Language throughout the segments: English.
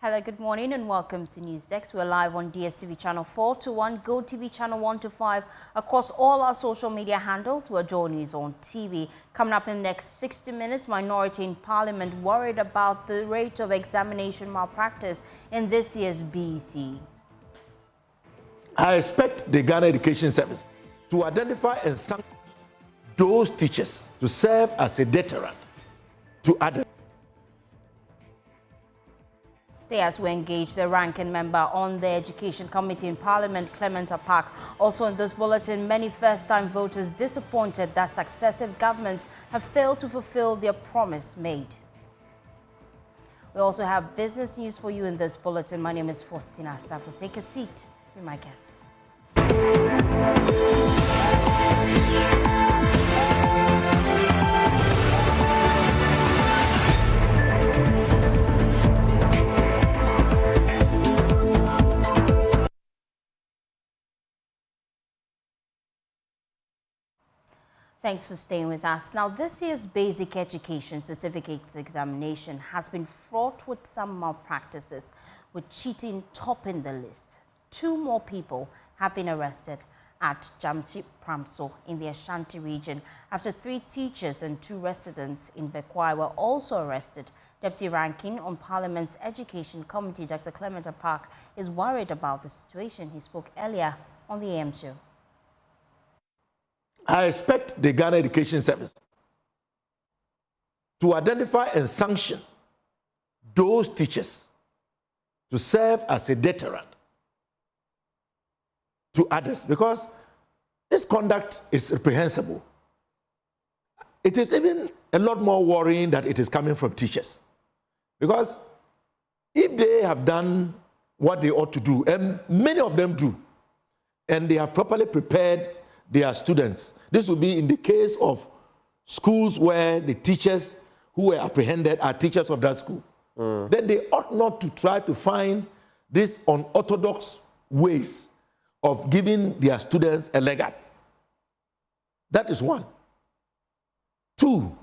Hello, good morning and welcome to NewsDesk. We're live on DSTV channel 421, GoTV channel 125, across all our social media handles. We're Joy News on TV. Coming up in the next 60 minutes, minority in parliament worried about the rate of examination malpractice in this year's BEC. I expect the Ghana Education Service to identify and sanction those teachers to serve as a deterrent to others. Stay as we engage the ranking member on the Education Committee in Parliament, Clement Apaak. Also in this bulletin, many first-time voters disappointed that successive governments have failed to fulfill their promise made. We also have business news for you in this bulletin. My name is Faustina Safo. Take a seat with my guests. Thanks for staying with us. Now, this year's Basic Education Certificates examination has been fraught with some malpractices, with cheating topping the list. 2 more people have been arrested at Jamti Pramso in the Ashanti region after 3 teachers and 2 residents in Bekwai were also arrested. Deputy Ranking on Parliament's Education Committee, Dr. Clement Apaak, is worried about the situation. He spoke earlier on the AM show. I expect the Ghana Education Service to identify and sanction those teachers to serve as a deterrent to others, because this conduct is reprehensible. It is even a lot more worrying that it is coming from teachers, because if they have done what they ought to do, and many of them do, and they have properly prepared their students. This will be in the case of schools where the teachers who were apprehended are teachers of that school. Then they ought not to try to find these unorthodox ways of giving their students a leg up. That is one. 2,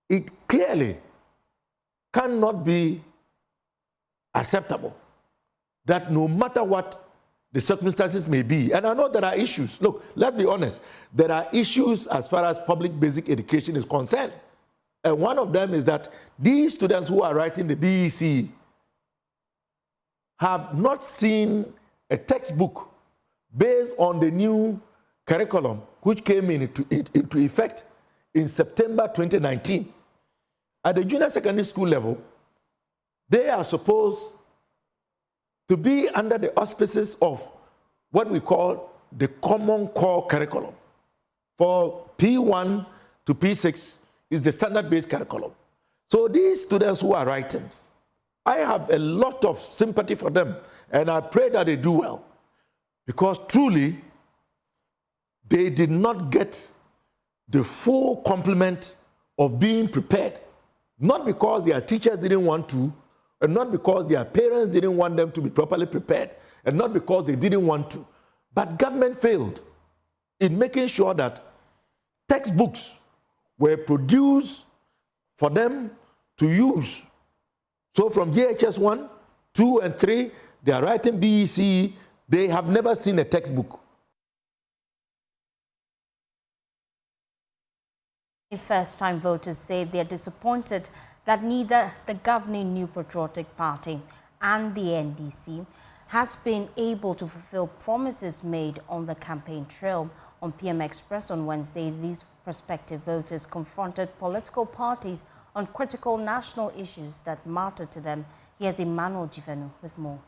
it clearly cannot be acceptable that no matter what the circumstances may be, and I know there are issues. Look, let's be honest. There are issues as far as public basic education is concerned. And one of them is that these students who are writing the BEC have not seen a textbook based on the new curriculum which came into effect in September 2019. At the junior secondary school level, they are supposed to be under the auspices of what we call the Common Core Curriculum. For P1 to P6 is the standard-based curriculum. So these students who are writing, I have a lot of sympathy for them, and I pray that they do well, because truly, they did not get the full complement of being prepared, not because their teachers didn't want to, and not because their parents didn't want them to be properly prepared, and not because they didn't want to. But government failed in making sure that textbooks were produced for them to use. So from JHS 1, 2, and 3, they are writing BEC, they have never seen a textbook. First-time voters say they are disappointed that neither the governing New Patriotic Party and the NDC has been able to fulfill promises made on the campaign trail. On PM Express on Wednesday, these prospective voters confronted political parties on critical national issues that matter to them. Here's Emmanuel Jivenu with more.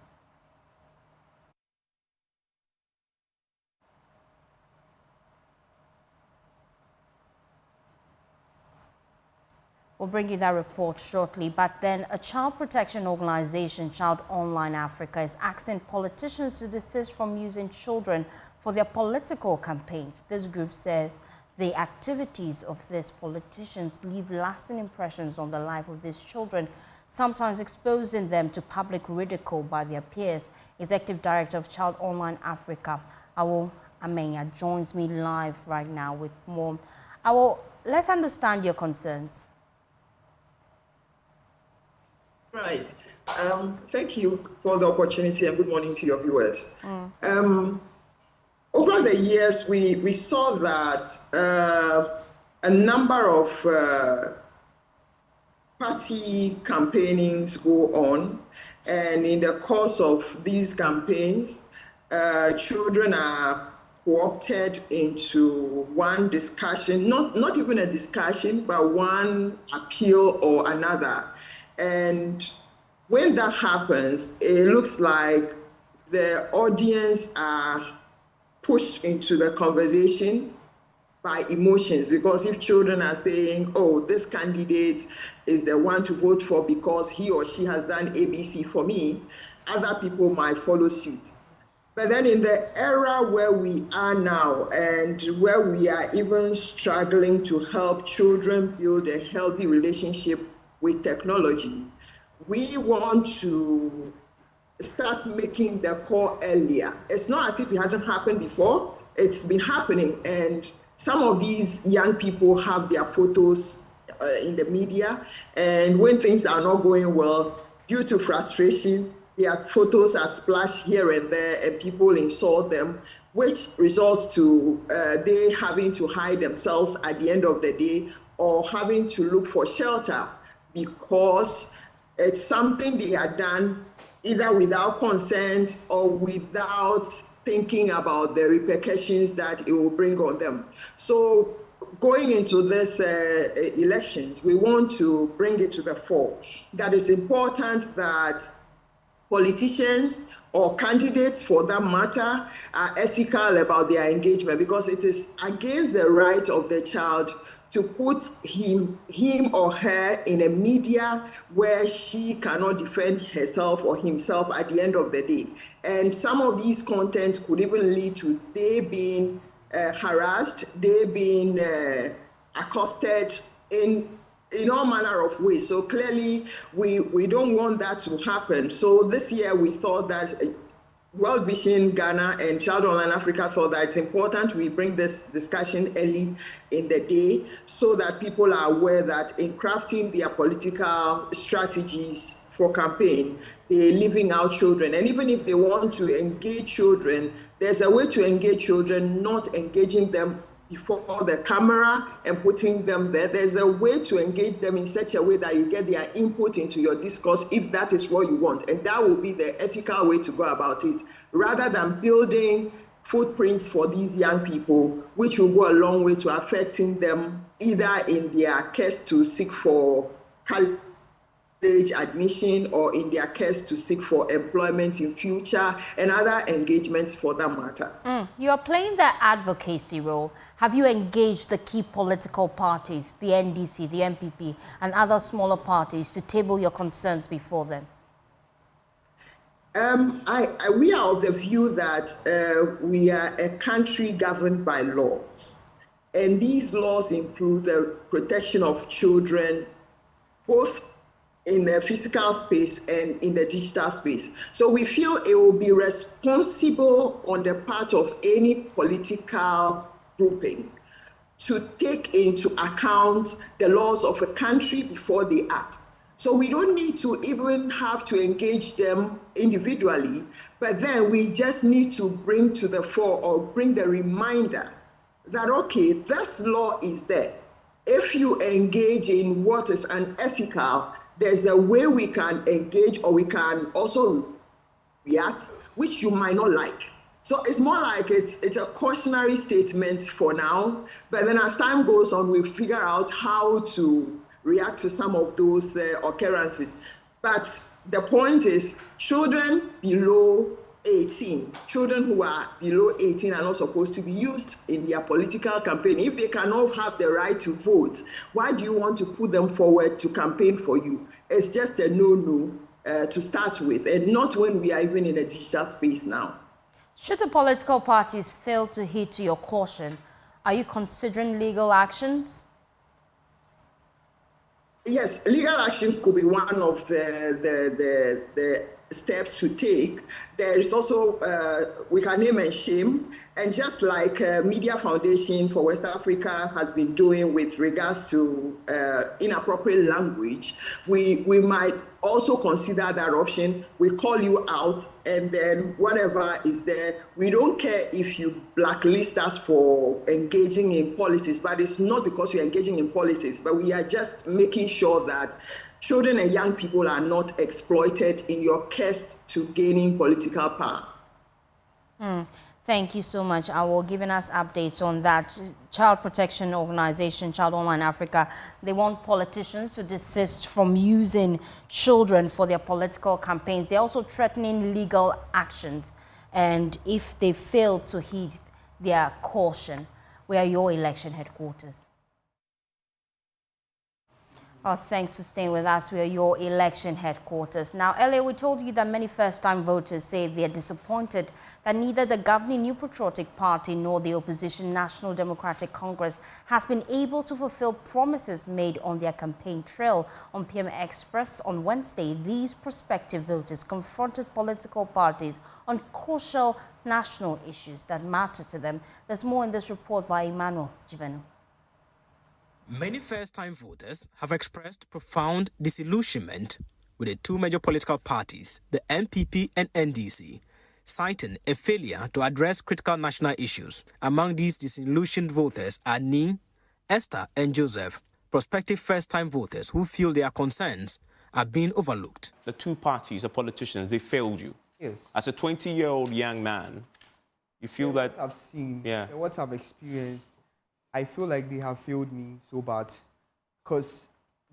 We'll bring you that report shortly, but then a child protection organization, Child Online Africa, is asking politicians to desist from using children for their political campaigns. This group says the activities of these politicians leave lasting impressions on the life of these children, sometimes exposing them to public ridicule by their peers. Executive Director of Child Online Africa, Awo Amenya, joins me live right now with more. Awo, let's understand your concerns. Right. Thank you for the opportunity and good morning to your viewers. Over the years, we saw that a number of party campaignings go on, and in the course of these campaigns, children are co-opted into one discussion, not even a discussion, but one appeal or another. And when that happens, it looks like the audience are pushed into the conversation by emotions, because if children are saying, oh, this candidate is the one to vote for because he or she has done ABC for me, other people might follow suit. But then in the era where we are now, and where we are even struggling to help children build a healthy relationship with technology, we want to start making the call earlier. It's not as if it hasn't happened before. It's been happening, and some of these young people have their photos in the media, and when things are not going well, due to frustration, their photos are splashed here and there, and people insult them, which results to they having to hide themselves at the end of the day, or having to look for shelter because it's something they had done either without consent or without thinking about the repercussions that it will bring on them. So going into this elections, we want to bring it to the fore that it's important that politicians or candidates, for that matter, are ethical about their engagement, because it is against the right of the child to put him or her in a media where she cannot defend herself or himself at the end of the day. And some of these contents could even lead to they being harassed, they being accosted in all manner of ways. So clearly, we don't want that to happen. So this year we thought that World Vision Ghana and Child Online Africa thought that it's important we bring this discussion early in the day so that people are aware that in crafting their political strategies for campaign, they're leaving out children. And even if they want to engage children, there's a way to engage children, not engaging them before the camera and putting them there. There's a way to engage them in such a way that you get their input into your discourse, if that is what you want. And that will be the ethical way to go about it, rather than building footprints for these young people, which will go a long way to affecting them either in their quest to seek for college admission or in their quest to seek for employment in future and other engagements for that matter. You are playing the advocacy role. Have you engaged the key political parties, the NDC, the MPP, and other smaller parties to table your concerns before them? We are of the view that we are a country governed by laws, and these laws include the protection of children, both in the physical space and in the digital space. So we feel it will be responsible on the part of any political grouping to take into account the laws of a country before they act. So we don't need to even have to engage them individually, but then we just need to bring to the fore or bring the reminder that, okay, this law is there. If you engage in what is unethical, there's a way we can engage, or we can also react, which you might not like. So it's more like it's a cautionary statement for now, but then as time goes on, we figure out how to react to some of those occurrences. But the point is, children below 18, children who are below 18 are not supposed to be used in their political campaign. If they cannot have the right to vote, why do you want to put them forward to campaign for you? It's just a no-no to start with, and not when we are even in a digital space now. Should the political parties fail to heed to your caution, are you considering legal actions? Yes, legal action could be one of the steps to take. There is also, we can name and shame, and just like Media Foundation for West Africa has been doing with regards to inappropriate language, we might also consider that option. We call you out, and then whatever is there, we don't care if you blacklist us for engaging in politics, but it's not because we're engaging in politics, but we are just making sure that children and young people are not exploited in your quest to gaining political power. Thank you so much. I will giving us updates on that. Child protection organization, Child Online Africa, they want politicians to desist from using children for their political campaigns. They're also threatening legal actions, and if they fail to heed their caution. We are your election headquarters. Oh, thanks for staying with us. We are your election headquarters. Now, earlier we told you that many first-time voters say they are disappointed that neither the governing New Patriotic Party nor the opposition National Democratic Congress has been able to fulfill promises made on their campaign trail. On PM Express on Wednesday, these prospective voters confronted political parties on crucial national issues that matter to them. There's more in this report by Emmanuel Jivenu. Many first-time voters have expressed profound disillusionment with the two major political parties, the NPP and NDC, citing a failure to address critical national issues. Among these disillusioned voters are Ning, Esther, and Joseph, prospective first-time voters who feel their concerns are being overlooked. The two parties, the politicians, they failed you. Yes. As a 20-year-old young man, you feel that... What I've seen, yeah, what I've experienced, I feel like they have failed me so bad, because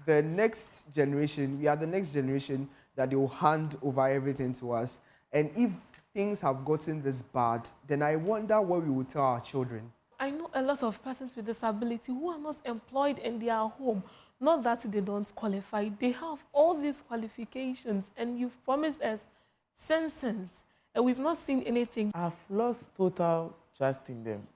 the next generation, we are the next generation that they will hand over everything to us. And if things have gotten this bad, then I wonder what we will tell our children. I know a lot of persons with disability who are not employed in their home. Not that they don't qualify. They have all these qualifications, and you've promised us sense, and we've not seen anything. I've lost total trust in them.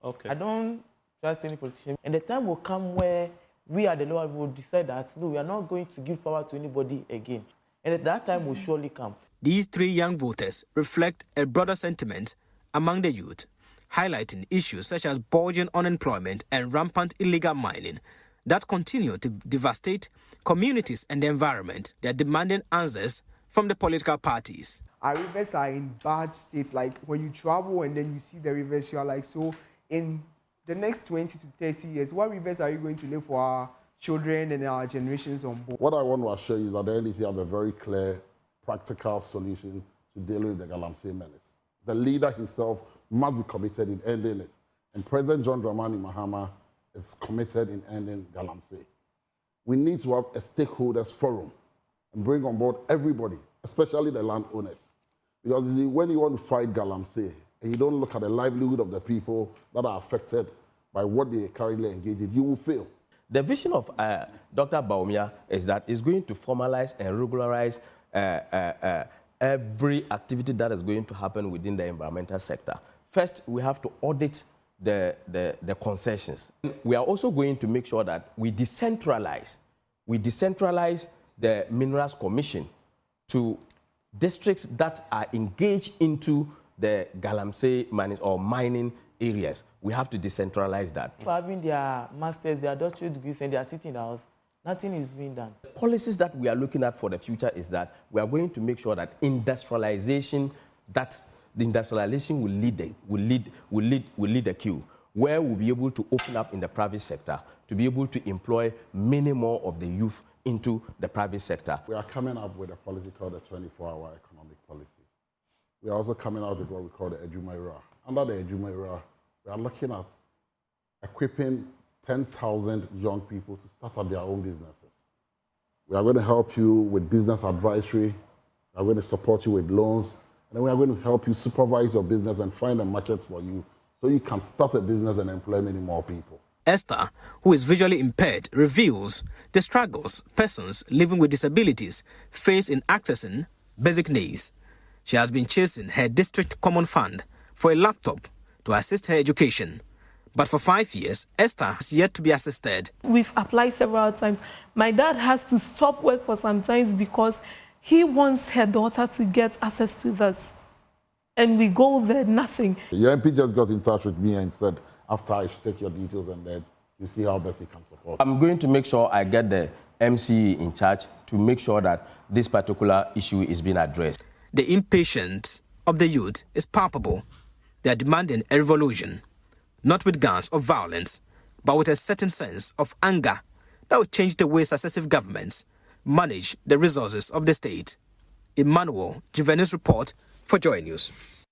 Okay. I don't trust any politician. And the time will come where we at the lower will decide that, no, we are not going to give power to anybody again. And that time will surely come. These three young voters reflect a broader sentiment among the youth, highlighting issues such as bulging unemployment and rampant illegal mining that continue to devastate communities and the environment. They are demanding answers from the political parties. Our rivers are in bad states. Like when you travel and then you see the rivers, you are like, so in the next 20 to 30 years, what rivers are you going to live for our children and our generations on board? What I want to assure you is that the NDC have a very clear, practical solution to deal with the Galamsey menace. The leader himself must be committed in ending it. And President John Dramani Mahama is committed in ending Galamsey. We need to have a stakeholders forum and bring on board everybody, especially the landowners. Because you see, when you want to fight Galamsey, and you don't look at the livelihood of the people that are affected by what they currently engage in, you will fail. The vision of Dr. Bawumia is that it's going to formalize and regularize every activity that is going to happen within the environmental sector. First, we have to audit the concessions. We are also going to make sure that we decentralize the Minerals Commission to districts that are engaged into the Galamsey mining areas. We have to decentralize that. For having their masters, their doctorate degrees, and they are sitting in the house, nothing is being done. The policies that we are looking at for the future is that we are going to make sure that industrialization will lead the queue, where we'll be able to open up in the private sector to be able to employ many more of the youth into the private sector. We are coming up with a policy called the 24-hour economic policy. We are also coming out with what we call the Ejuma Era. Under the Ejuma Era, we are looking at equipping 10,000 young people to start up their own businesses. We are going to help you with business advisory. We are going to support you with loans. And then we are going to help you supervise your business and find the markets for you so you can start a business and employ many more people. Esther, who is visually impaired, reveals the struggles persons living with disabilities face in accessing basic needs. She has been chasing her district common fund for a laptop to assist her education. But for 5 years, Esther has yet to be assisted. We've applied several times. My dad has to stop work for some times because he wants her daughter to get access to this. And we go there, nothing. Your MP just got in touch with me and said, after I should take your details and then you see how best he can support. I'm going to make sure I get the MCE in charge to make sure that this particular issue is being addressed. The impatience of the youth is palpable. They are demanding a revolution, not with guns or violence, but with a certain sense of anger that will change the way successive governments manage the resources of the state. Emmanuel Juvenis report for Joy News.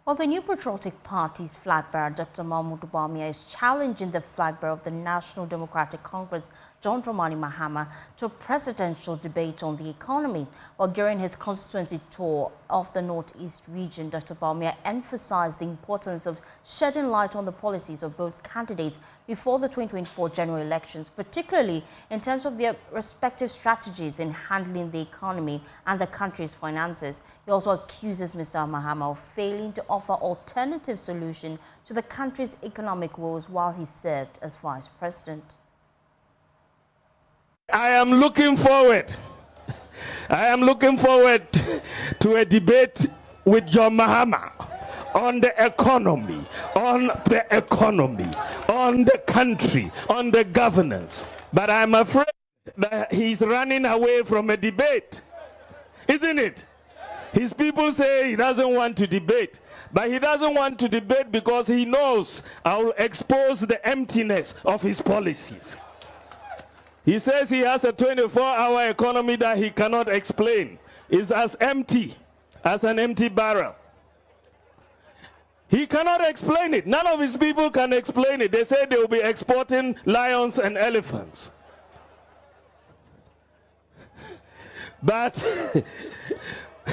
Well, the New Patriotic Party's flag bearer, Dr. Mahmoud Bawumia, is challenging the flag bearer of the National Democratic Congress, John Dramani Mahama, to a presidential debate on the economy. Well, during his constituency tour of the Northeast region, Dr. Bawumia emphasized the importance of shedding light on the policies of both candidates before the 2024 general elections, particularly in terms of their respective strategies in handling the economy and the country's finances. He also accuses Mr. Mahama of failing to offer alternative solutions to the country's economic woes while he served as vice president. I am looking forward to a debate with John Mahama on the economy, on the country, on the governance. But I'm afraid that he's running away from a debate, isn't it? His people say he doesn't want to debate, but he doesn't want to debate because he knows I will expose the emptiness of his policies. He says he has a 24-hour economy that he cannot explain. It's as empty as an empty barrel. He cannot explain it. None of his people can explain it. They say they will be exporting lions and elephants. But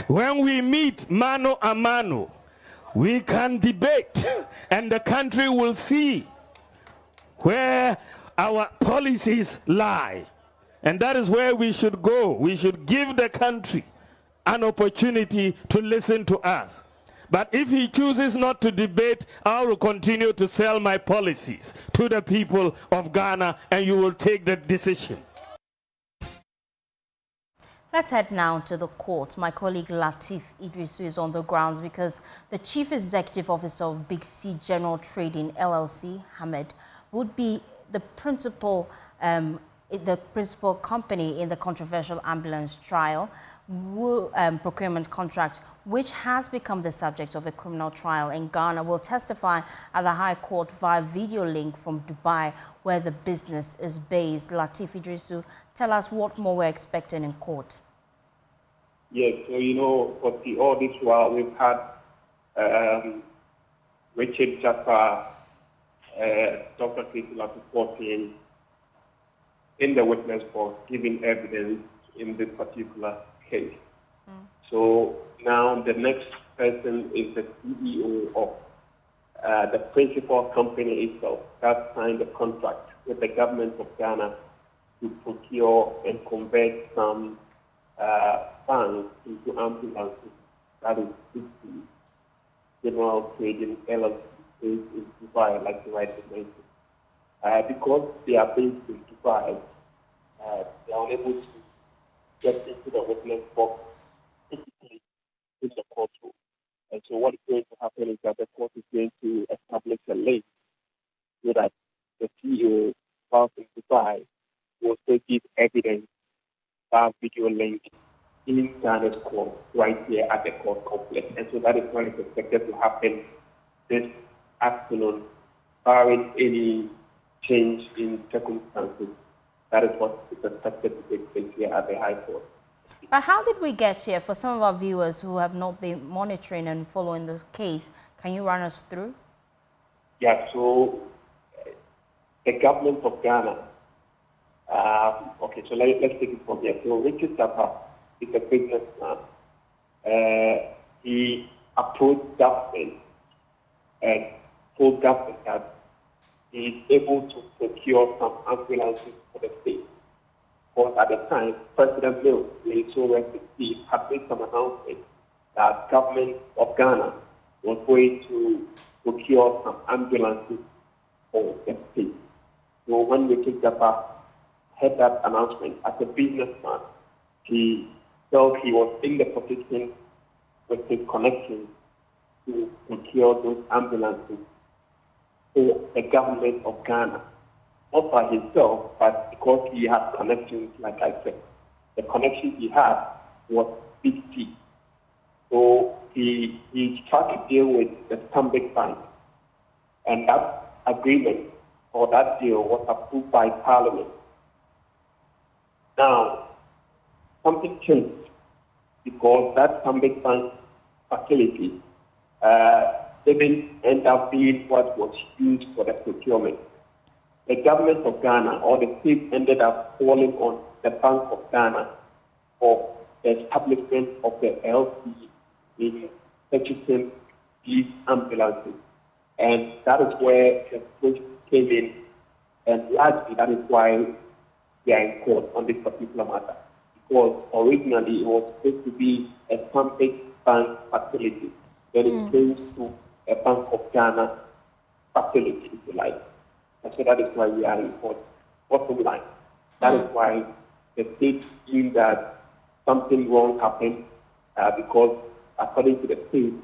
when we meet mano a mano, we can debate, and the country will see where our policies lie. And that is where we should go. We should give the country an opportunity to listen to us. But if he chooses not to debate, I will continue to sell my policies to the people of Ghana, and you will take the decision. Let's head now to the court. My colleague Latif Idrisu is on the grounds because the Chief Executive Officer of Big C General Trading LLC, Hamad, would be the principal company in the controversial ambulance trial procurement contract, which has become the subject of a criminal trial in Ghana, will testify at the High Court via video link from Dubai, where the business is based. Latif Idrisu, tell us what more we're expecting in court. Yes, so for all this while, we've had Richard Jaffa, Dr. Kisila reporting in the witness box, giving evidence in this particular case. So now the next person is the CEO of the principal company itself that signed the contract with the government of Ghana to procure and convert some funds into ambulances. That is 50 General Trading LLC based in Dubai, like you rightly mentioned. Because they are based in Dubai, they are unable to get into the witness box physically in the courtroom. And so what is going to happen is that the court is going to establish a link so that the CEO, whilst in Dubai, will still give evidence, that video link in Ghana's court, right here at the court complex. And so that is what is expected to happen this afternoon, barring any change in circumstances. That is what is expected to take place here at the High Court. But how did we get here? For some of our viewers who have not been monitoring and following the case, can you run us through? Yeah, so the government of Ghana, okay, so let's take it from here. So Richard Jaffa is a businessman. He approached government and told government that he is able to procure some ambulances for the state. Because at the time, President Mills, had made some announcement that government of Ghana was going to procure some ambulances for the state. So when Richard Jaffa had that announcement, as a businessman, he felt he was in the position with his connections to procure those ambulances for the government of Ghana. not by himself, but because he had connections, like I said. The connection he had was Big T. So he tried to deal with the Stanbic Bank. And that agreement or that deal was approved by Parliament. Now, something changed because that Stanbic Bank facility didn't end up being what was used for the procurement. The government of Ghana or the state ended up calling on the Bank of Ghana for the establishment of the LC in purchasing these ambulances. And that is where the project came in, and largely that is why we are in court on this particular matter. Because originally it was supposed to be a Stanbic Bank facility, then it changed to a Bank of Ghana facility, if you like. And so that is why we are in court. Bottom line, that is why the state knew that something wrong happened because according to the state,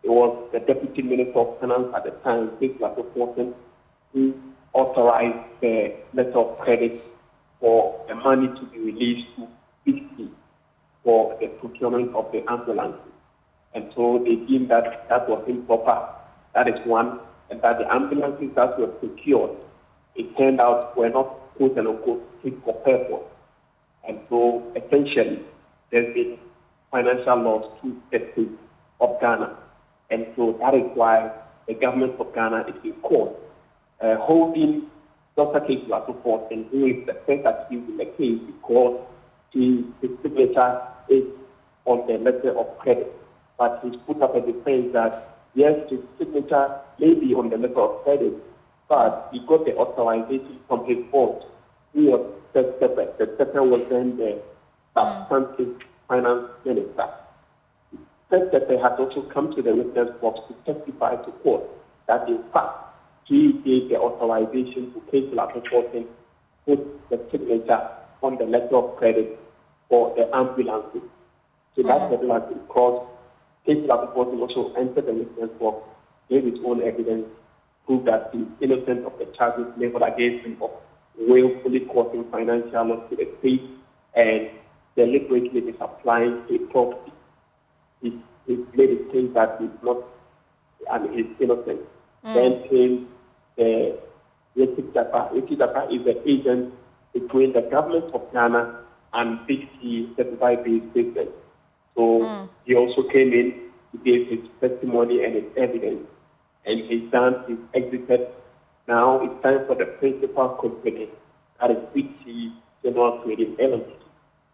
it was the Deputy Minister of Finance at the time, Ketu Fortin, who authorized the letter of credit for the money to be released to 50 for the procurement of the ambulances. And so they deemed that that was improper. That is one. And that the ambulances that were procured, it turned out were not quote and unquote fit for purpose. And so essentially, there's been financial loss to the state of Ghana. And so that is why the government of Ghana is in court, holding Dr. Ketu Fortin, who is the first accused in the case, because his signature is on the letter of credit. But he's put up a defense that, yes, his signature may be on the letter of credit, but he got the authorization from his boss, who was the secretary was then the substantive finance minister. Secretary has also come to the witness box to testify to court that, in fact, he gave the authorization to Ketu Fortin to put the signature on the letter of credit for the ambulances. So that's the because Ketu Fortin also entered the witness box, gave his own evidence, proved that he's innocent of the charges leveled against him of willfully causing financial loss to the state and deliberately misapplying a property. He made it clear that he's not, he's innocent. Then came the Richard Japa. Richard Japa is the agent between the government of Ghana and Big T certified-based business. So he also came in, he gave his testimony and his evidence, and he's done, he's exited. Now it's time for the principal company, that is Big T General Trading LLC,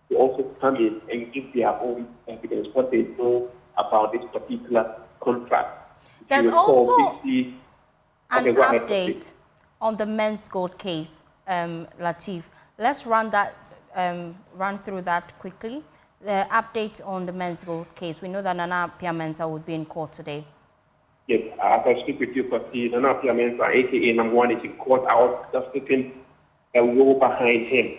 to also come in and give their own evidence, what they know about this particular contract. There's also an update on the Men's Gold case, Lateef. Let's run through that quickly. The update on the Men's Gold case. We know that Nana Appiah-Mensah would be in court today. Yes, as I speak with you, Nana Appiah-Mensah, aka number one, is in court. I was just sitting a row behind him.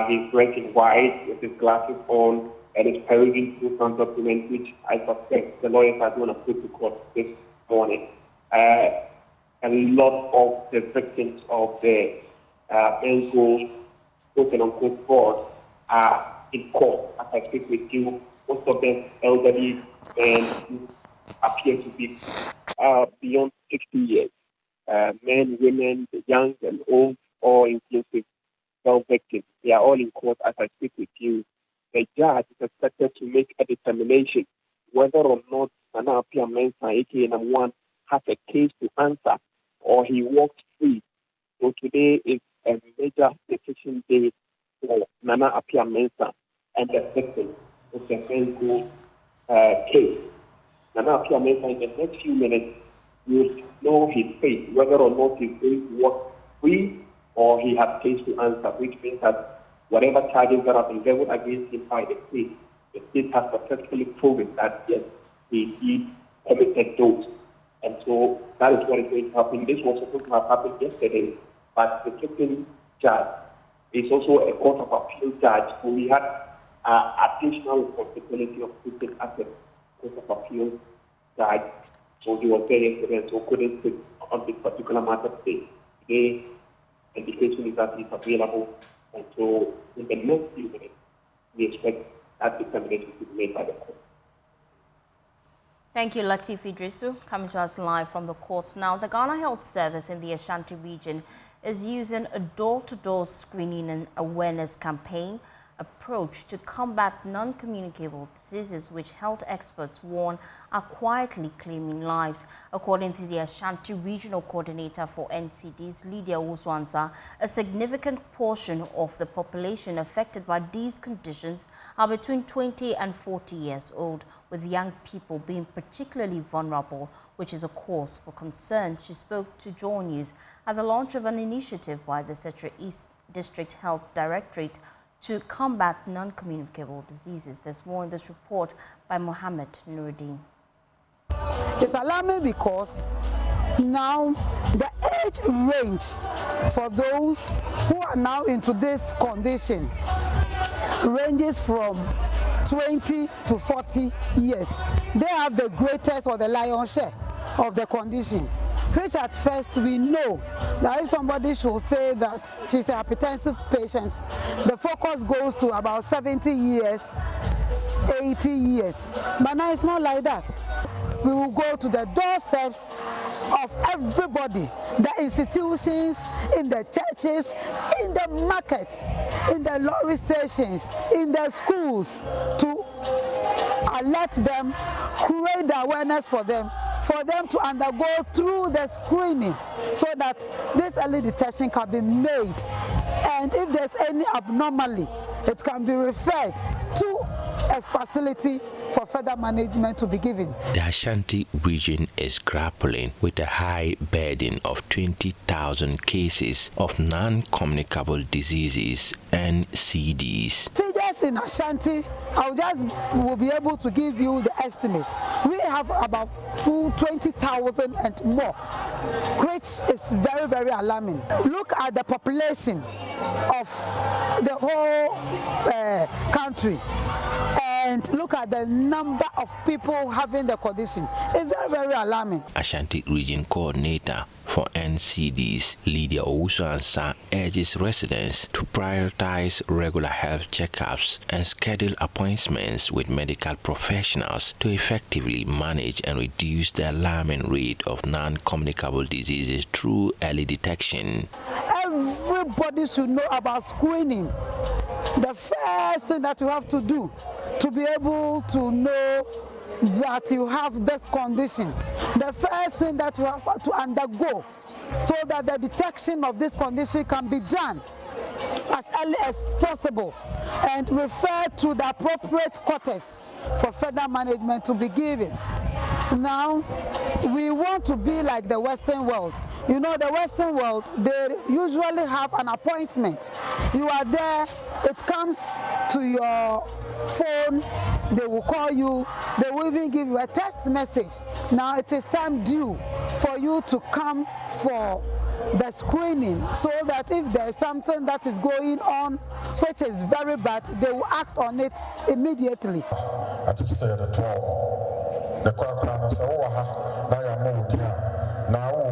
He's dressed in white with his glasses on and is perusing through some documents which I suspect the lawyers are going to put to court this morning. A lot of the victims of the Men's Gold quote and unquote fraud are in court as I speak with you. Most of them elderly men who appear to be beyond 60 years. Men, women, the young and old, all inclusive, all victims. They are all in court as I speak with you. The judge is expected to make a determination whether or not Nana Appiah-Mensah, aka number one, has a case to answer or he walks free. So today is a major decision day for Nana Appiah-Mensah and the victims of the Men's Gold case. Nana Appiah-Mensah, in the next few minutes, will know his fate, whether or not he's going to walk free or he has case to answer, which means that whatever charges that have been leveled against him by the state has successfully proven that, yes, he committed those. And so that is what is going to happen. This was supposed to have happened yesterday, but the sitting judge is also a Court of Appeal judge who we had additional responsibility of sitting as a Court of Appeal judge. So he was there yesterday, so couldn't sit on this particular matter today. Today, indication is that it's available. And so in the next few minutes, we expect that determination to be made by the court. Thank you, Latif Idrisu, coming to us live from the courts. Now, the Ghana Health Service in the Ashanti region is using a door-to-door screening and awareness campaign approach to combat non-communicable diseases which health experts warn are quietly claiming lives. According to the Ashanti Regional Coordinator for NCDs, Lydia Uswansa, a significant portion of the population affected by these conditions are between 20 and 40 years old, with young people being particularly vulnerable, which is a cause for concern. She spoke to Joy News at the launch of an initiative by the Setra East District Health Directorate to combat non-communicable diseases. There's more in this report by Mohammed Nuruddin. It's alarming because now the age range for those who are now into this condition ranges from 20 to 40 years. They have the greatest or the lion's share of the condition, which at first we know that if somebody should say that she's a hypertensive patient, the focus goes to about 70 years, 80 years. But now it's not like that. We will go to the doorsteps of everybody, the institutions, in the churches, in the markets, in the lorry stations, in the schools, to alert them, create the awareness for them to undergo through the screening so that this early detection can be made. And if there's any abnormality, it can be referred to a facility for further management to be given. The Ashanti region is grappling with a high burden of 20,000 cases of non-communicable diseases, NCDs. Figures in Ashanti, will be able to give you the estimate. We have about 20,000 and more, which is very, very alarming. Look at the population of the whole country, and look at the number of people having the condition. It's very, very alarming. Ashanti Region Coordinator for NCDs, Lydia Uswansa, urges residents to prioritize regular health checkups and schedule appointments with medical professionals to effectively manage and reduce the alarming rate of non-communicable diseases through early detection. Everybody should know about screening. The first thing that you have to do to be able to know that you have this condition, the first thing that you have to undergo so that the detection of this condition can be done as early as possible and refer to the appropriate quarters for further management to be given. Now, we want to be like the Western world. You know, the Western world, they usually have an appointment. You are there, it comes to your phone, they will call you, they will even give you a text message. Now it is time due for you to come for the screening, so that if there is something that is going on which is very bad, they will act on it immediately.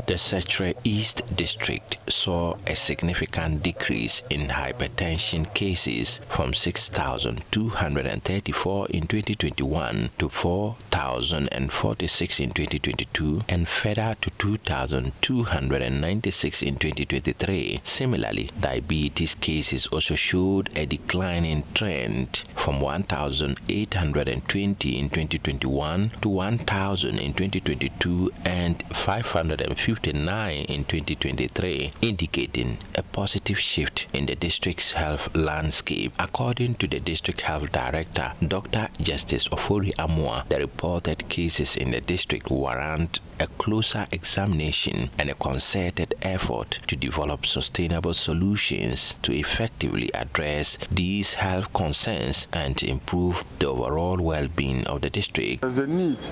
The Setra East District saw a significant decrease in hypertension cases from 6,234 in 2021 to 4,046 in 2022 and further to 2,296 in 2023. Similarly, diabetes cases also showed a declining trend from 1,820 in 2021 to 1,000 in 2022 and 559 in 2023, indicating a positive shift in the district's health landscape. According to the district health director, Dr. Justice Ofori Amua, the reported cases in the district warrant a closer examination and a concerted effort to develop sustainable solutions to effectively address these health concerns and improve the overall well-being of the district. There's a need to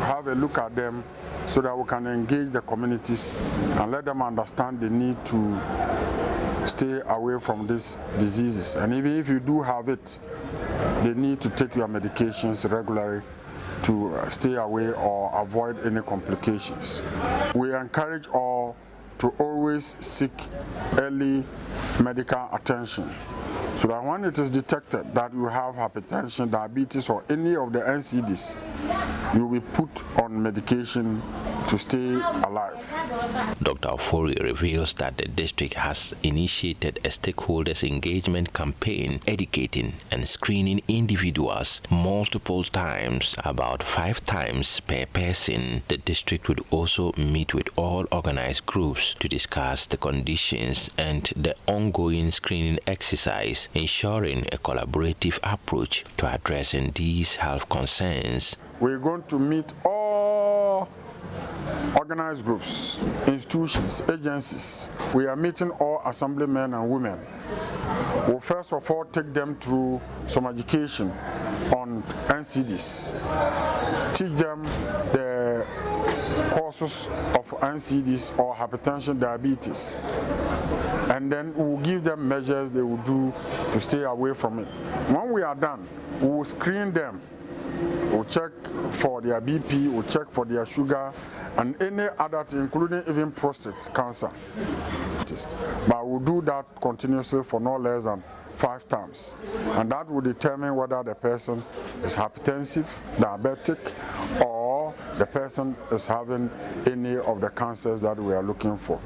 have a look at them so that we can engage the communities and let them understand the need to stay away from these diseases. And even if you do have it, they need to take your medications regularly to stay away or avoid any complications. We encourage all to always seek early medical attention, so that when it is detected that you have hypertension, diabetes, or any of the NCDs, you will be put on medication to stay alive. Dr. Ofori reveals that the district has initiated a stakeholders engagement campaign educating and screening individuals multiple times, about 5 times per person. The district would also meet with all organized groups to discuss the conditions and the ongoing screening exercise, ensuring a collaborative approach to addressing these health concerns. We're going to meet all organized groups, institutions, agencies. We are meeting all assemblymen and women. We'll first of all take them through some education on NCDs, teach them the causes of NCDs or hypertension, diabetes, and then we'll give them measures they will do to stay away from it. When we are done, we will screen them. We'll check for their BP, we'll check for their sugar, and any other thing, including even prostate cancer. But we'll do that continuously for no less than 5 times. And that will determine whether the person is hypertensive, diabetic, or the person is having any of the cancers that we are looking for.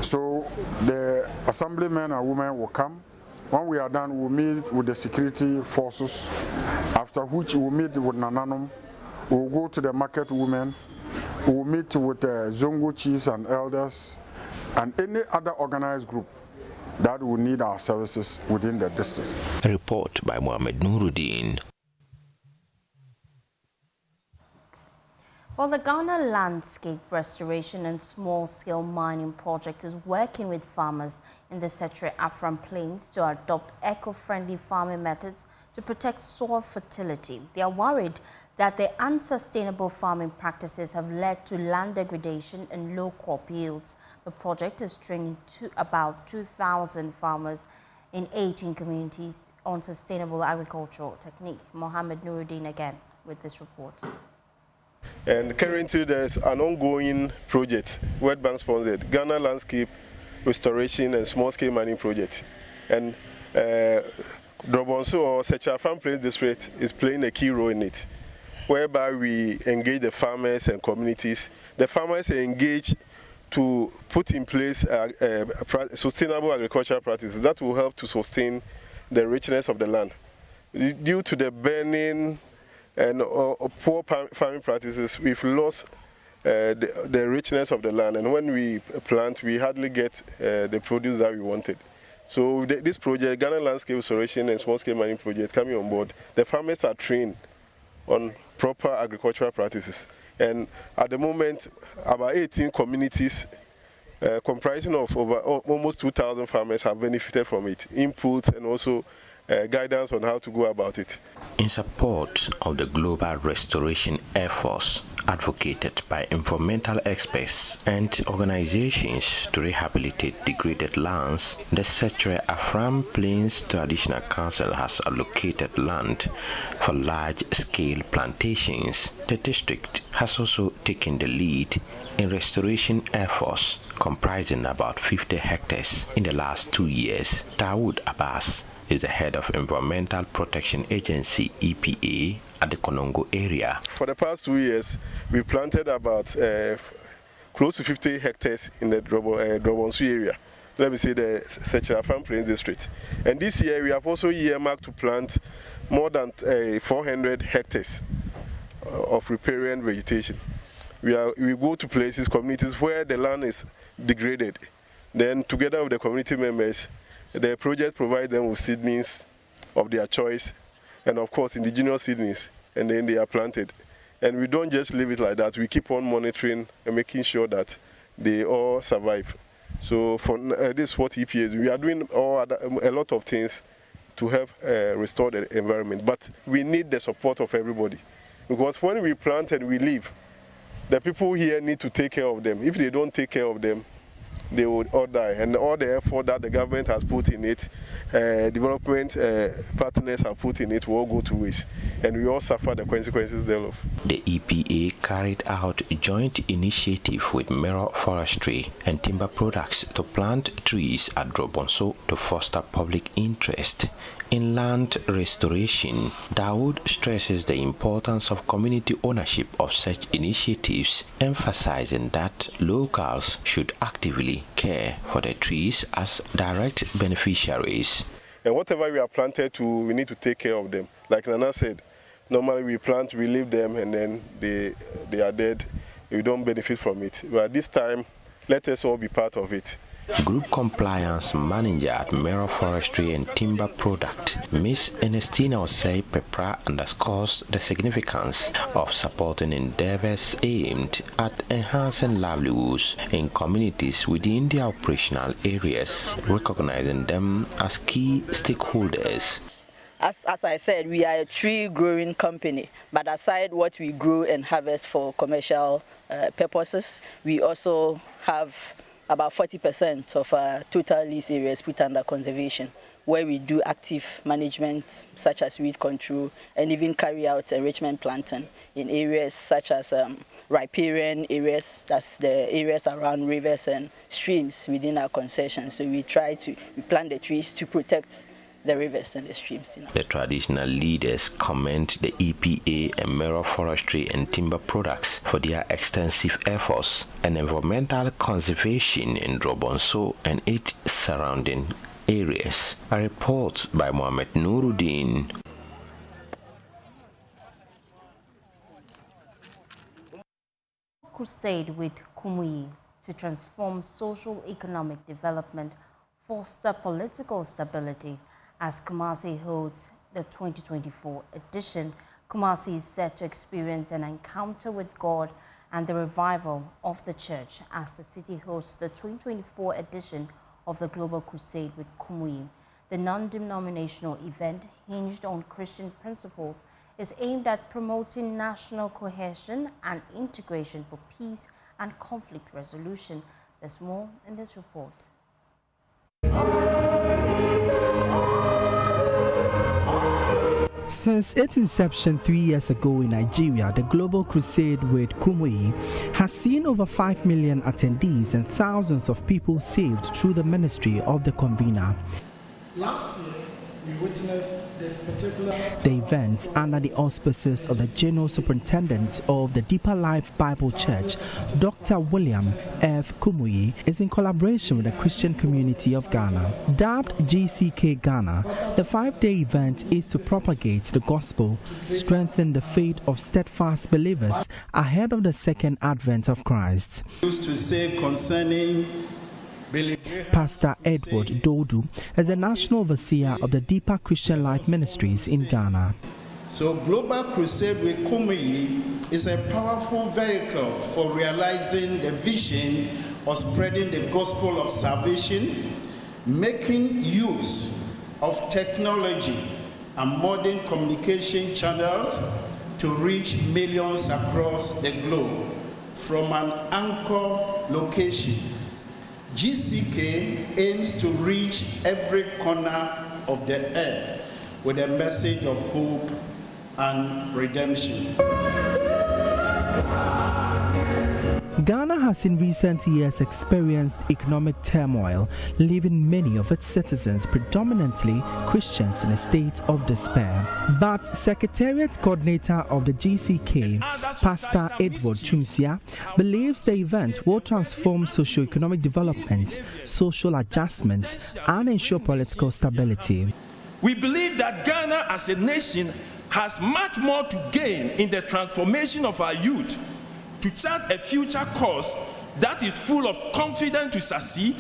So the assemblymen and women will come. When we are done, we'll meet with the security forces, after which we'll meet with Nananum. We'll go to the market women. We'll meet with the Zongo chiefs and elders and any other organized group that will need our services within the district. A report by Mohammed Nuruddin. Well, the Ghana Landscape Restoration and Small-Scale Mining Project is working with farmers in the Setre Afram Plains to adopt eco-friendly farming methods to protect soil fertility. They are worried that the unsustainable farming practices have led to land degradation and low crop yields. The project is training about 2,000 farmers in 18 communities on sustainable agricultural technique. Mohammed Nuruddin again with this report. And currently there's an ongoing project, World Bank sponsored, Ghana Landscape Restoration and Small-Scale Mining Project. And Drobonso or Setre Afram Plains District is playing a key role in it, whereby we engage the farmers and communities. The farmers are engaged to put in place sustainable agricultural practices that will help to sustain the richness of the land. Due to the burning and poor farming practices, we've lost the richness of the land, and when we plant, we hardly get the produce that we wanted. So this project, Ghana Landscape Restoration and Small-Scale Mining Project, coming on board, the farmers are trained on proper agricultural practices. And at the moment, about 18 communities comprising of over almost 2,000 farmers have benefited from it, inputs and also guidance on how to go about it. In support of the global restoration efforts advocated by environmental experts and organizations to rehabilitate degraded lands, the Setre Afram Plains Traditional Council has allocated land for large-scale plantations. The district has also taken the lead in restoration efforts comprising about 50 hectares in the last 2 years. Dawood Abbas is the head of Environmental Protection Agency, EPA, at the Konongo area. For the past 2 years, we planted about close to 50 hectares in the Drobonsu area. Let me say the Setre Afram Plains District. And this year, we have also earmarked to plant more than 400 hectares of riparian vegetation. We go to places, communities where the land is degraded. Then, together with the community members, the project provides them with seedlings of their choice, and of course indigenous seedlings, and then they are planted. And we don't just leave it like that. We keep on monitoring and making sure that they all survive. So for this is what EPA is. We are doing a lot of things to help restore the environment, but we need the support of everybody, because when we plant and we leave, the people here need to take care of them. If they don't take care of them, they would all die. And all the effort that the government has put in it, development partners have put in it, will all go to waste. And we all suffer the consequences thereof. The EPA carried out a joint initiative with Mero Forestry and Timber Products to plant trees at Drobonso to foster public interest in land restoration. Dawood stresses the importance of community ownership of such initiatives, emphasizing that locals should actively care for the trees as direct beneficiaries. And whatever we are planted to, we need to take care of them. Like Nana said, normally we plant, we leave them, and then they are dead. We don't benefit from it. But this time, let us all be part of it. Group Compliance Manager at Mero Forestry and Timber Product, Ms. Ernestina Osei Pepra, underscores the significance of supporting endeavors aimed at enhancing livelihoods in communities within their operational areas, recognizing them as key stakeholders. As I said, we are a tree growing company, but aside what we grow and harvest for commercial purposes, we also have about 40% of our total lease areas put under conservation, where we do active management such as weed control and even carry out enrichment planting in areas such as riparian areas, that's the areas around rivers and streams within our concession. So we plant the trees to protect the rivers and the streams. The traditional leaders commend the EPA and Mero Forestry and Timber Products for their extensive efforts and environmental conservation in Drobonso and its surrounding areas. A report by Mohamed Nuruddin. Crusade with Kumuyi to transform social-economic development, foster political stability. As Kumasi holds the 2024 edition, Kumasi is set to experience an encounter with God and the revival of the church as the city hosts the 2024 edition of the Global Crusade with Kumuyi. The non-denominational event, hinged on Christian principles, is aimed at promoting national cohesion and integration for peace and conflict resolution. There's more in this report. Since its inception 3 years ago in Nigeria, the Global Crusade with Kumuyi has seen over 5 million attendees and thousands of people saved through the ministry of the convener. Last year, we witnessed this particular... The event, under the auspices of the General Superintendent of the Deeper Life Bible Church, Dr. William F. Kumuyi, is in collaboration with the Christian community of Ghana. Dubbed GCK Ghana, the 5-day event is to propagate the gospel, strengthen the faith of steadfast believers ahead of the second advent of Christ. Used to say concerning Pastor Edward Dodu is the National Overseer of the Deeper Christian Life Ministries in Ghana. So Global Crusade with Kumuyi is a powerful vehicle for realizing the vision of spreading the gospel of salvation, making use of technology and modern communication channels to reach millions across the globe from an anchor location. GCK aims to reach every corner of the earth with a message of hope and redemption. Ghana has in recent years experienced economic turmoil, leaving many of its citizens, predominantly Christians, in a state of despair. But Secretariat Coordinator of the GCK, Pastor Edward Chumsia, believes the event will transform socio-economic development, social adjustment, and ensure political stability. We believe that Ghana as a nation has much more to gain in the transformation of our youth, to chart a future course that is full of confidence to succeed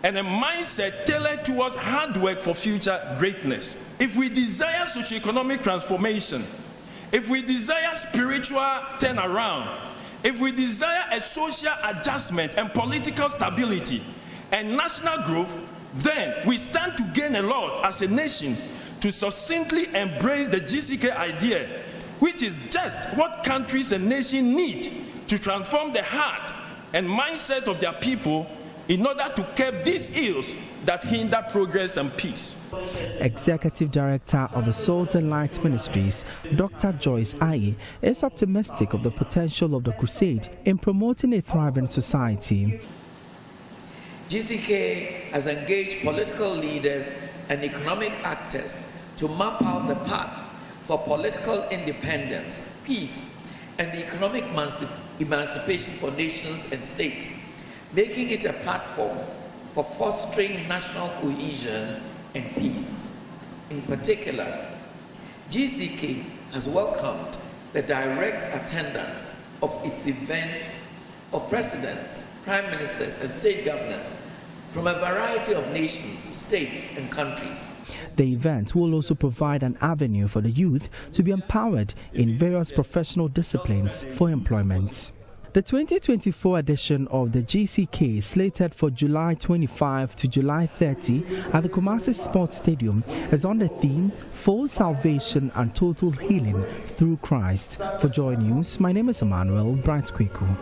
and a mindset tailored towards hard work for future greatness. If we desire socioeconomic transformation, if we desire spiritual turnaround, if we desire a social adjustment and political stability and national growth, then we stand to gain a lot as a nation to succinctly embrace the GCK idea, which is just what countries and nations need to transform the heart and mindset of their people in order to curb these ills that hinder progress and peace. Executive Director of the Salt and Light Ministries, Dr. Joyce Aye, is optimistic of the potential of the crusade in promoting a thriving society. GCK has engaged political leaders and economic actors to map out the path for political independence, peace, and the economic emancipation for nations and states, making it a platform for fostering national cohesion and peace. In particular, GCK has welcomed the direct attendance of its events of presidents, prime ministers, and state governors from a variety of nations, states, and countries. The event will also provide an avenue for the youth to be empowered in various professional disciplines for employment. The 2024 edition of the GCK, slated for July 25 to July 30 at the Kumasi Sports Stadium, is on the theme Full Salvation and Total Healing Through Christ. For Joy News, my name is Emmanuel Bright Kweku.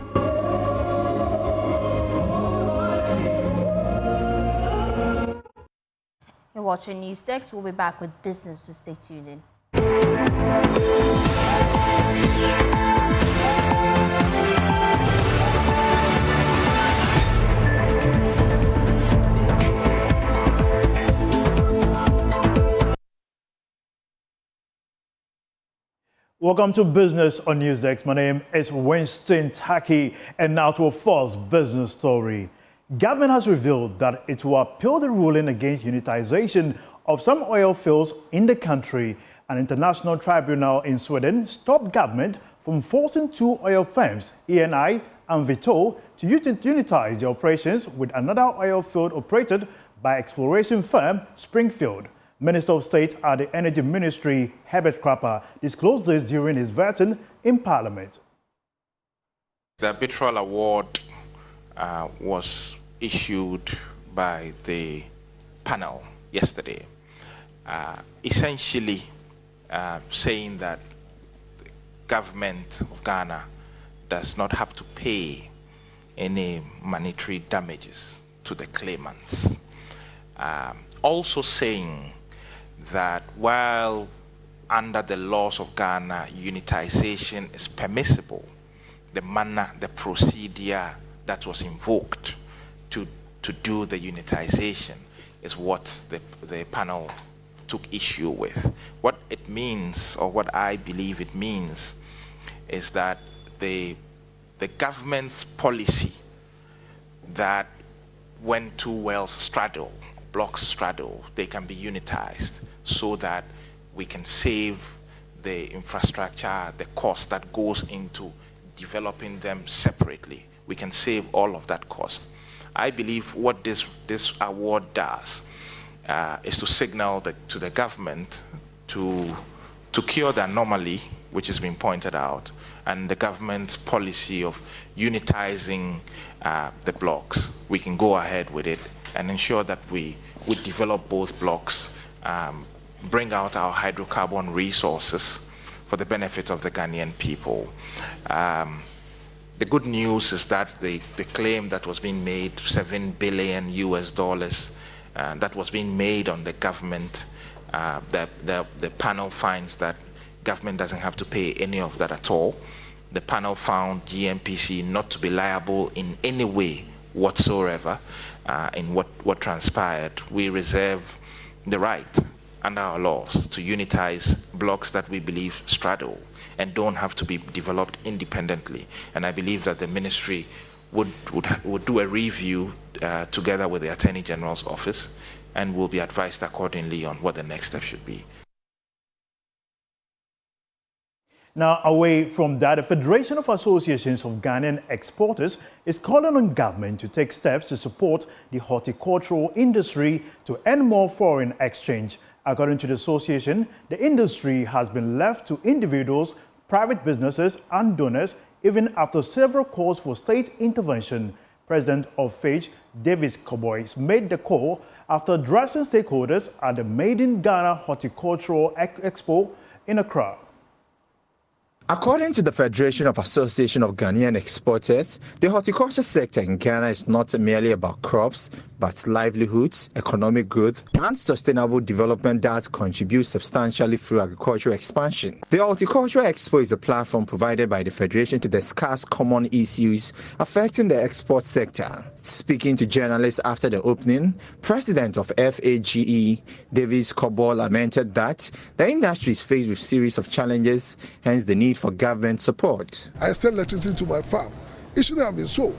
You're watching News 6. We'll be back with business, so stay tuned in. Welcome to Business on Newsdesk. My name is Winston Taki, and now to a false business story. Government has revealed that it will appeal the ruling against unitization of some oil fields in the country. An international tribunal in Sweden stopped government from forcing two oil firms, Eni and Vitol, to unitize their operations with another oil field operated by exploration firm Springfield. Minister of State at the Energy Ministry, Herbert Krapper, disclosed this during his vetting in Parliament. The arbitral award was issued by the panel yesterday, essentially saying that the government of Ghana does not have to pay any monetary damages to the claimants. Also saying that while under the laws of Ghana, unitization is permissible, the manner, the procedure that was invoked to do the unitization is what the panel took issue with. What it means, or what I believe it means, is that the government's policy that when two wells straddle, blocks straddle, they can be unitized so that we can save the infrastructure, the cost that goes into developing them separately. We can save all of that cost. I believe what this award does is to signal to the government to cure the anomaly which has been pointed out, and the government's policy of unitizing the blocks. We can go ahead with it and ensure that we develop both blocks, bring out our hydrocarbon resources for the benefit of the Ghanaian people. The good news is that the claim that was being made, $7 billion that was being made on the government, the panel finds that government doesn't have to pay any of that at all. The panel found GNPC not to be liable in any way whatsoever in what transpired. We reserve the right under our laws to unitize blocks that we believe straddle and don't have to be developed independently. And I believe that the ministry would do a review together with the Attorney General's office, and will be advised accordingly on what the next step should be. Now, away from that, the Federation of Associations of Ghanaian Exporters is calling on government to take steps to support the horticultural industry to earn more foreign exchange. According to the association, the industry has been left to individuals, private businesses and donors even after several calls for state intervention. President of FAGE, Davis Kobois, made the call after addressing stakeholders at the Made in Ghana Horticultural Expo in Accra. According to the Federation of Association of Ghanaian Exporters, the horticulture sector in Ghana is not merely about crops, but livelihoods, economic growth, and sustainable development that contribute substantially through agricultural expansion. The Horticultural Expo is a platform provided by the Federation to discuss common issues affecting the export sector. Speaking to journalists after the opening, President of FAGE, Davis Kobol, lamented that the industry is faced with a series of challenges, hence the need for government support. I sell electricity to my farm. It shouldn't have been so.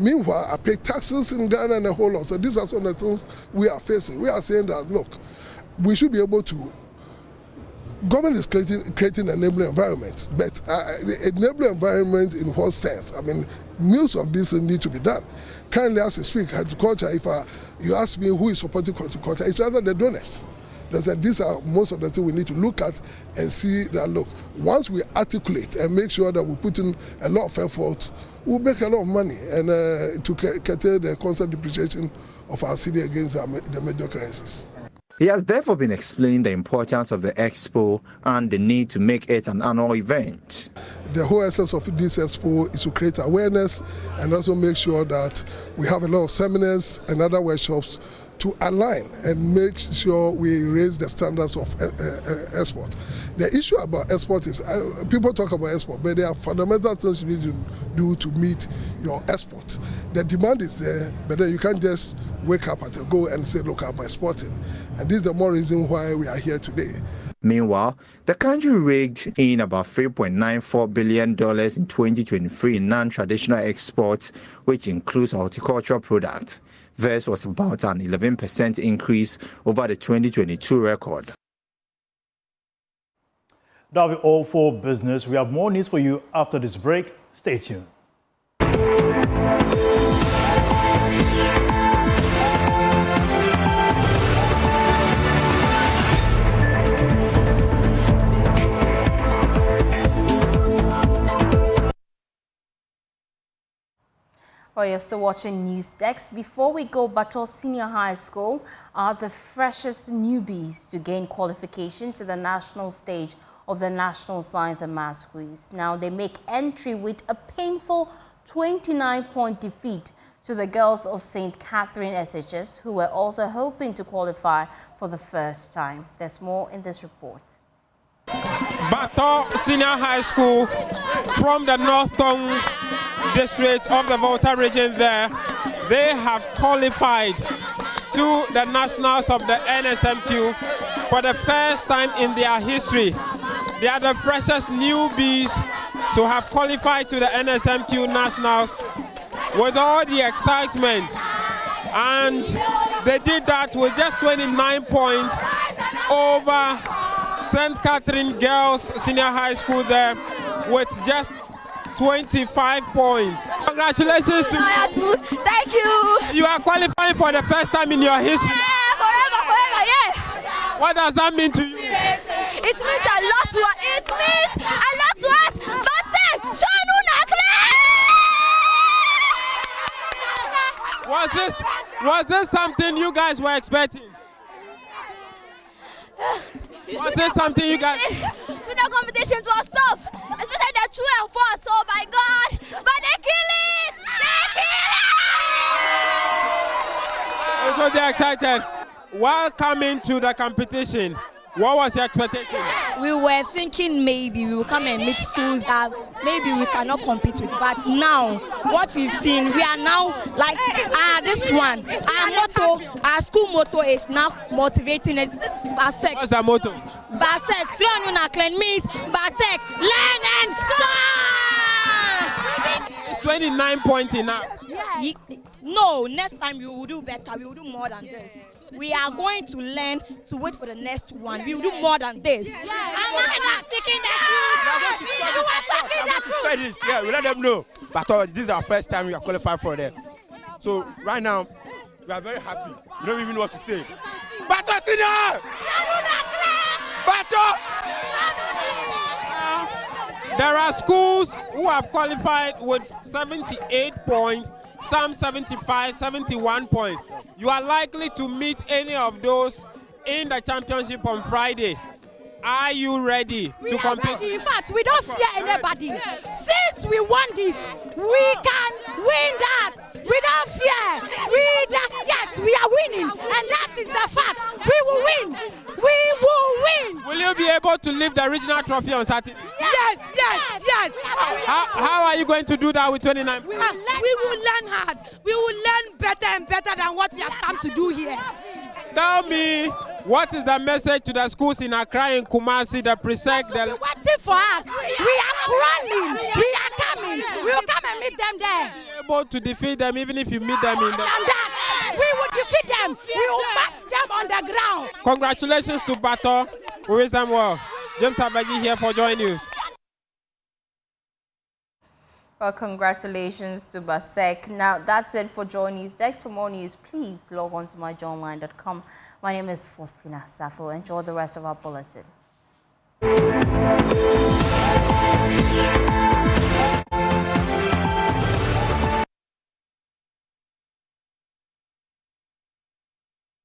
Meanwhile, I pay taxes in Ghana and a whole lot. So these are some of the things we are facing. We are saying that, look, we should be able to. Government is creating an enabling environment, but enabling environment in what sense? I mean, most of this need to be done. Currently, as I speak, horticulture, if you ask me who is supporting horticulture, it's rather the donors. These are most of the things we need to look at and see that, look, once we articulate and make sure that we put in a lot of effort, we'll make a lot of money and to curtail the constant depreciation of our city against the major currencies. He has therefore been explaining the importance of the expo and the need to make it an annual event. The whole essence of this expo is to create awareness and also make sure that we have a lot of seminars and other workshops to align and make sure we raise the standards of export. The issue about export is, people talk about export, but there are fundamental things you need to do to meet your export. The demand is there, but then you can't just wake up at a go and say, look, I'm exporting. And this is the more reason why we are here today. Meanwhile, the country raked in about $3.94 billion in 2023 in non-traditional exports, which includes horticultural products. This was about an 11% increase over the 2022 record. That'll be all for business. We have more news for you after this break. Stay tuned. Well, you're still watching Newsdesk. Before we go, Bato Senior High School are the freshest newbies to gain qualification to the national stage of the National Science and Maths Quiz. Now, they make entry with a painful 29-point defeat to the girls of St. Catherine SHS, who were also hoping to qualify for the first time. There's more in this report. Bato Senior High School from the North Tongue district of the Volta region there, they have qualified to the nationals of the NSMQ for the first time in their history. They are the freshest newbies to have qualified to the NSMQ nationals with all the excitement, and they did that with just 29 points over St. Catherine Girls Senior High School there with just 25 points. Congratulations to you. Thank you. You are qualifying for the first time in your history. Yeah, forever, yeah. What does that mean to you? It means a lot to us. It means a lot to us. Was this something you guys were expecting? Was this something you guys? To the competition was tough, especially the 2 and 4. So my God, but they kill it! They kill it! So they're excited. Welcome to the competition. What was your expectation? We were thinking maybe we will come and meet schools that maybe we cannot compete with. But now, what we've seen, we are now like, this one. Our school motto is now motivating us. Basek. What's the motto? Basek. Srianunaklen means Basek. Learn and shine! It's 29 points enough. No, next time we will do better. We will do more than this. We are going to learn to wait for the next one. We will do more than this. I'm not speaking the truth. Yeah, we let them know. But this is our first time we are qualified for them. So right now, we are very happy. We don't even know what to say. Bato Senior! Bato! There are schools who have qualified with 78 points, some 75, 71 points. You are likely to meet any of those in the championship on Friday. Are you ready to compete? In fact, we don't fear anybody. Since we won this, we can win that. We don't fear. Yes, we are winning, and that is the fact. We will win. We will win. Will you be able to lift the regional trophy on Saturday? Yes. How are you going to do that with 29? We will learn hard. We will learn better and better than what we have come to do here. Tell me, what is the message to the schools in Accra and Kumasi, the Presec? They're waiting for us. We are crawling. We are coming. We will come and meet them there. Able to defeat them even if you meet them in the... We will defeat them. We will mash them on the ground. Congratulations to Bato. We wish them well. James Abaji here for Joy News. Well, congratulations to Basek. Now, that's it for Joy News. Thanks for more news. Please log on to myjoyonline.com. My name is Faustina Safo. Enjoy the rest of our bulletin.